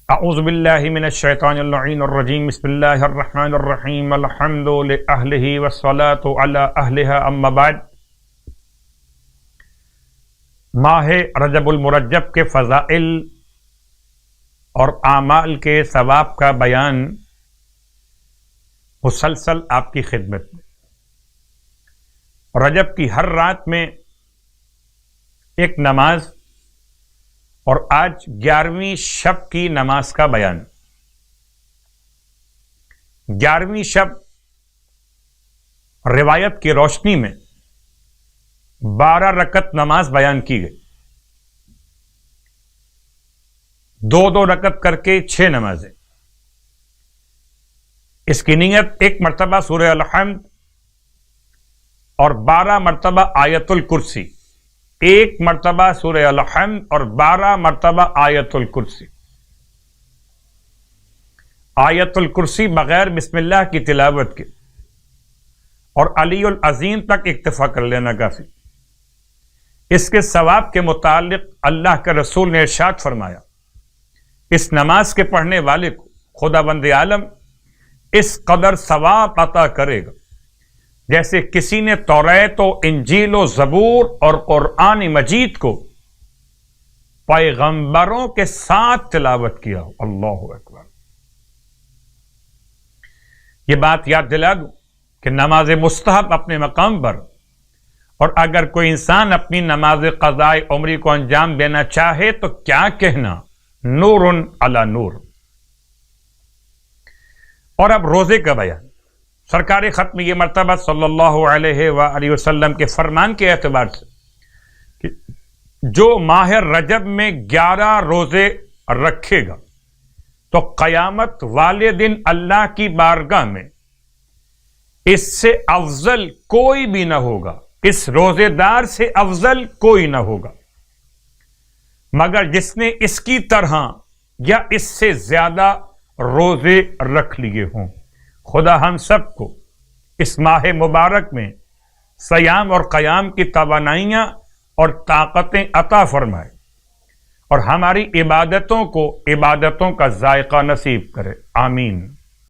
اعوذ باللہ من الشیطان اللعین الرجیم بسم اللہ الرحمن الرحیم الحمد لأہلہ والصلاة علی اہلہا اما بعد۔ ماہ رجب المرجب کے فضائل اور اعمال کے ثواب کا بیان مسلسل آپ کی خدمت میں۔ رجب کی ہر رات میں ایک نماز اور آج 11ویں شب کی نماز کا بیان۔ 11ویں شب روایت کی روشنی میں 12 رکعت نماز بیان کی گئی، 2 رکعت کر کے 6 نمازیں۔ اس کی نیت 1 مرتبہ سورہ الحمد اور 12 مرتبہ آیت الکرسی، 1 مرتبہ سورہ الحمد اور 12 مرتبہ آیت الکرسی۔ آیت الکرسی بغیر بسم اللہ کی تلاوت کے اور علی العظیم تک اکتفا کر لینا کافی۔ اس کے ثواب کے متعلق اللہ کے رسول نے ارشاد فرمایا، اس نماز کے پڑھنے والے کو خداوند عالم اس قدر ثواب عطا کرے گا جیسے کسی نے توریت و انجیل و زبور اور قرآن مجید کو پیغمبروں کے ساتھ تلاوت کیا ہو۔ اللہ اکبر۔ یہ بات یاد دلا دوں کہ نماز مستحب اپنے مقام پر، اور اگر کوئی انسان اپنی نماز قضاء عمری کو انجام دینا چاہے تو کیا کہنا، نور علی نور۔ اور اب روزے کا بیان۔ سرکار ختم یہ مرتبہ صلی اللہ علیہ وآلہ وسلم کے فرمان کے اعتبار سے کہ جو ماہ رجب میں 11 روزے رکھے گا تو قیامت والے دن اللہ کی بارگاہ میں اس سے افضل کوئی بھی نہ ہوگا، اس روزے دار سے افضل کوئی نہ ہوگا، مگر جس نے اس کی طرح یا اس سے زیادہ روزے رکھ لیے ہوں۔ خدا ہم سب کو اس ماہ مبارک میں صیام اور قیام کی توانائیاں اور طاقتیں عطا فرمائے اور ہماری عبادتوں کو عبادتوں کا ذائقہ نصیب کرے، آمین۔